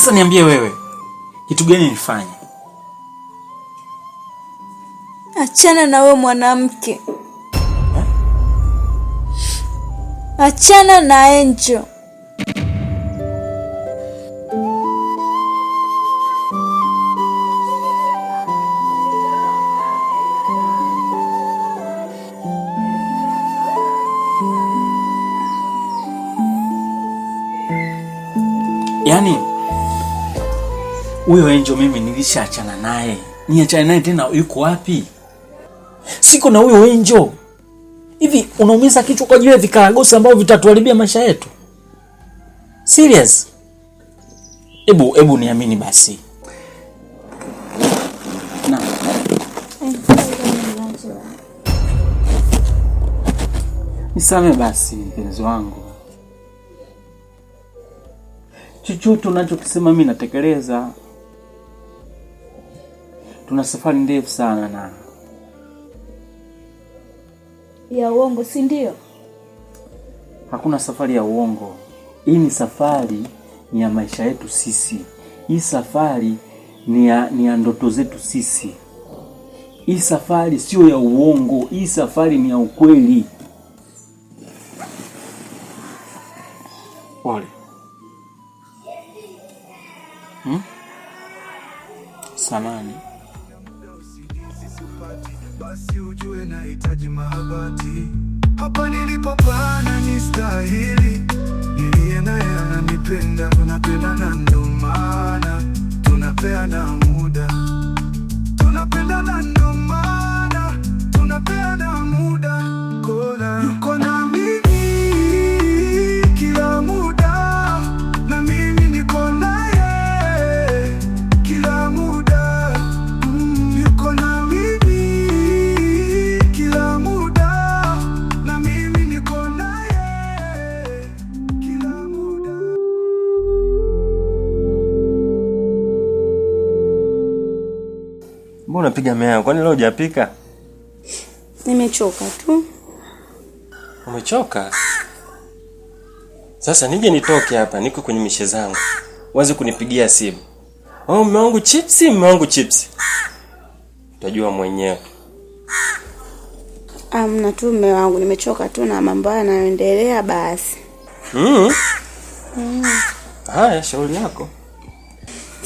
Sasa niambie wewe, kitu gani nifanye? Achana na wewe mwanamke. Achana na Angel. Yaani huyo Angel mimi nilishaachana naye. Niachane naye tena yuko wapi? Siko na huyo Angel. Hivi unaumiza kichwa kwa ajili ya vikaragosi ambao vitatuharibia maisha yetu? Serious? Ebu niamini basi. Na. Nisame basi mpenzi wangu. Chochote unachokisema mimi natekeleza. Tuna safari ndefu sana na ya uongo, si ndio? Hakuna safari ya uongo. Hii ni safari ni ya maisha yetu sisi. Hii safari ni ya ndoto zetu sisi. Hii safari sio ya uongo. Hii safari ni ya ukweli. Pole. Samani. Basi ujue nahitaji mahabati. Hapa nilipopana ni stahili. Niliye naye ananipenda, tunapendana ndo maana tunapeana muda. Tunapendana ndo maana tunapeana muda. Yuko na mimi kila muda, na mimi niko naye kila muda. Yuko na mimi kila muda, na mimi niko naye kila muda. Mbona unapiga mea? Kwani leo hujapika? Nimechoka tu. Umechoka? Sasa nije nitoke hapa, niko kwenye mishe zangu. Uanze kunipigia simu. Oh, mume wangu chipsi, mume wangu chipsi. Utajua mwenyewe. Amna tu mume wangu, nimechoka tu na mambo yanayoendelea basi. Haya, shauri yako.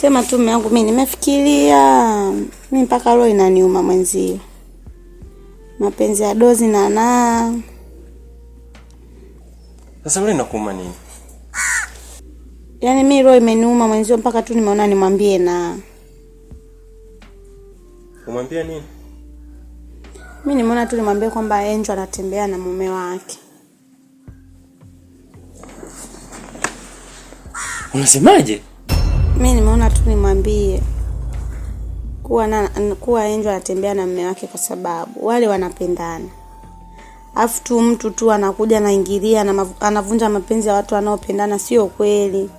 Sema tu mume wangu, mimi nimefikiria. Mimi mpaka roho inaniuma mwenzio. Mapenzi ya dozi na Sasa wewe unakuuma nini? Yaani mimi roho imeniuma mwenzio mpaka tu nimeona nimwambie na. Umwambia nini? Mimi nimeona tu nimwambie kwamba Angel anatembea na mume wake. Unasemaje? Mimi nimeona tu nimwambie kuwa Angel anatembea na mume wake kwa sababu wale wanapendana. Afu tu mtu tu anakuja anaingilia na anavunja mapenzi ya watu wanaopendana, sio kweli.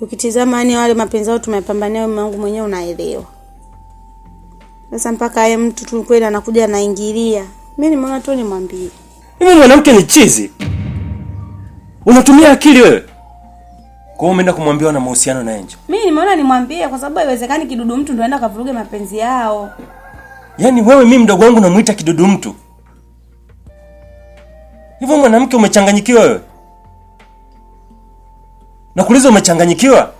Ukitizama yani wale mapenzi yao tumepambania, mume wangu mwenyewe unaelewa. Sasa mpaka yeye mtu tu kweli anakuja anaingilia. Mimi nimeona tu nimwambie. Hivi mwanamke ni chizi? Unatumia akili wewe? Kwa hiyo umeenda kumwambia na mahusiano na Angel? Mimi nimeona nimwambie kwa sababu haiwezekani kidudu mtu ndio aenda kavuruge mapenzi yao. Yaani wewe mimi mdogo wangu namuita kidudu mtu? Hivyo mwanamke umechanganyikiwa wewe? Nakuuliza umechanganyikiwa?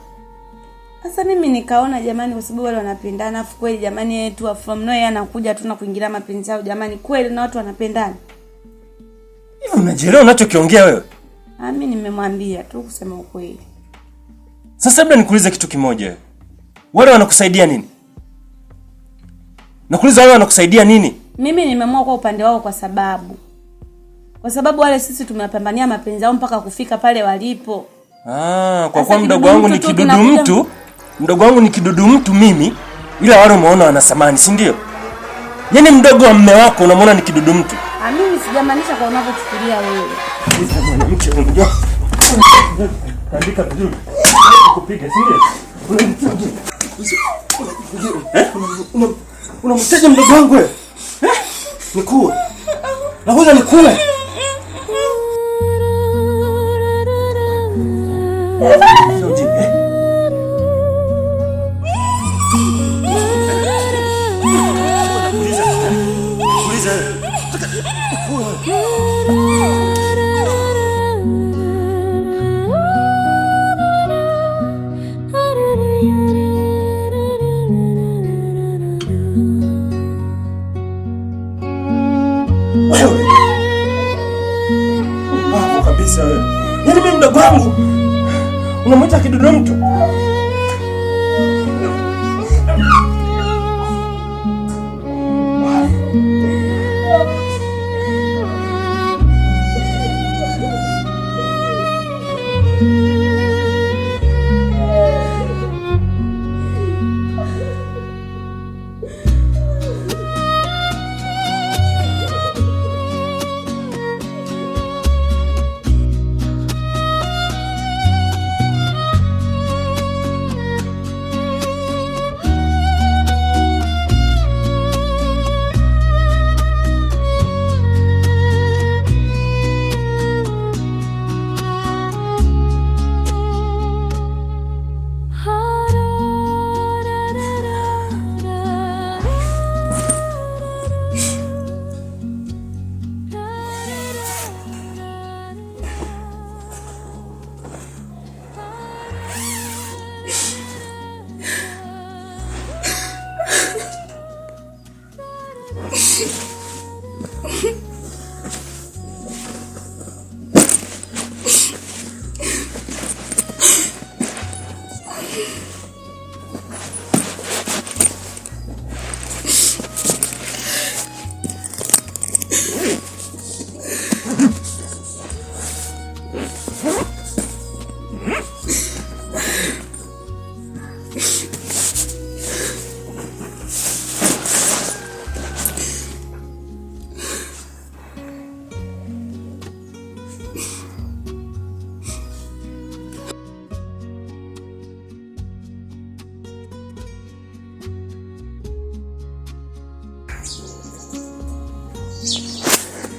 Sasa mimi nikaona jamani, kwa sababu wale wanapendana, afu kweli jamani yeye tu from nowhere anakuja tu na kuingilia mapenzi yao jamani, kweli na watu wanapendana. Hivi unajielewa unachokiongea wewe? Mimi nimemwambia tu kusema ukweli. Sasa labda nikuulize kitu kimoja wewe. Wale wanakusaidia nini? Nakuuliza wale wanakusaidia nini? Mimi nimeamua kwa upande wao kwa sababu wale sisi tumepambania mapenzi yao mpaka kufika pale walipo. Kwa kuwa mdogo wangu ni kidudu mtu, mdogo wangu ni kidudu mtu mimi, ila wale umeona wana samani, si ndio? Yaani mdogo wa mume wako unamwona ni kidudu mtu. Mimi sijamaanisha kwa unavyofikiria wewe. Sasa mwanamke unajua. Andika vizuri. Kupiga, si ndio? Unamtaja mdogo wangu wewe? Nikuwe. Nakuja nikuwe. Hapo kabisa wewe. Yaani mimi mdogo wangu unamwita kidudu mtu?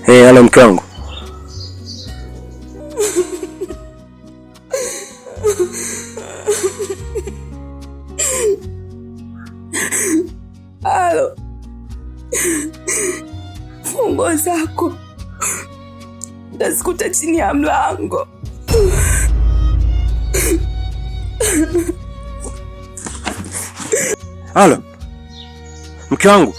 Halo mke wangu. Halo. Funguo zako ndazikuta chini ya mlango. Halo. Mke wangu.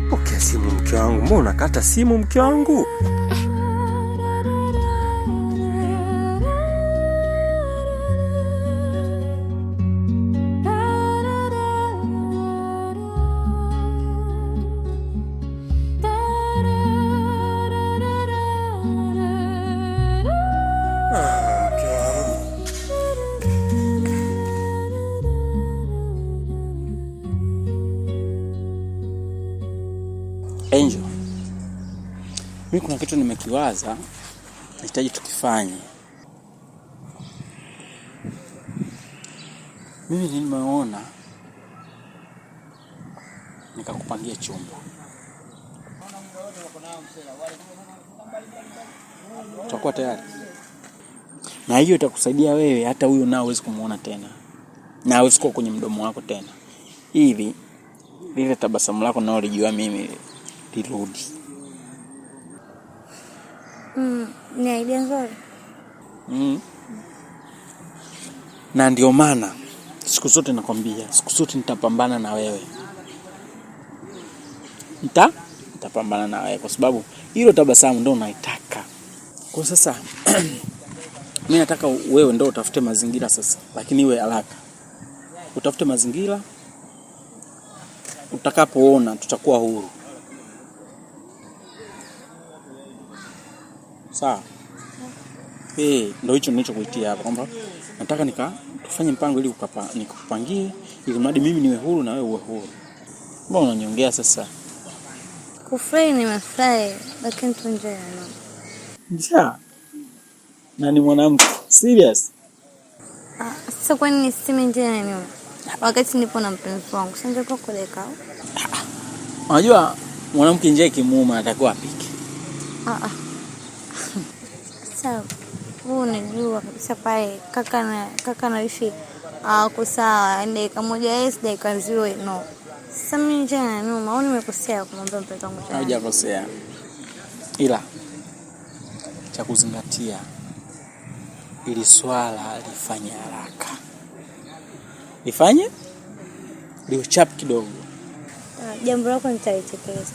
Pokea simu mke wangu. Mbona unakata simu mke wangu? Angel, mimi kuna kitu nimekiwaza, nahitaji tukifanye. Mimi nimeona nikakupangia chumba. Utakuwa tayari? Na hiyo itakusaidia wewe, hata huyo nao huwezi kumuona tena. Na hawezi kuwa kwenye mdomo wako tena. Hivi lile tabasamu lako nao lijua mimi lirudi. Ni idea nzuri. Na ndio maana siku zote nakwambia, siku zote nitapambana na wewe. Nitapambana na wewe kwa sababu hilo tabasamu ndio unaitaka. Kwa sasa mimi nataka wewe ndio utafute mazingira sasa, lakini iwe haraka. Utafute mazingira, utakapoona tutakuwa huru. Sawa? Ndio hicho nilichokuitia hapa kwamba nataka tufanye mpango ili nikupangie ili mradi mimi niwe huru na wewe uwe huru. Mbona unaniongea sasa? Kufurahi nimefurahi, lakini tunje na. Njaa. Na ni mwanamke. Serious? Sasa kwa nini niseme nje na nini? Wakati nipo na mpenzi wangu, sanje kwa kuleka. Unajua mwanamke nje kimuuma atakuwa apike. Sawa. Unajua kabisa pale kaka na wifi Hawako sawa, dakika moja yes, dakika 0 no. Sasa mimi tena nyuma, au nimekosea kumwambia mpenzi wangu tena? Hujakosea. Ila cha kuzingatia ili swala lifanye haraka. Lifanye? Liwe chap kidogo. Jambo lako nitaitekeleza.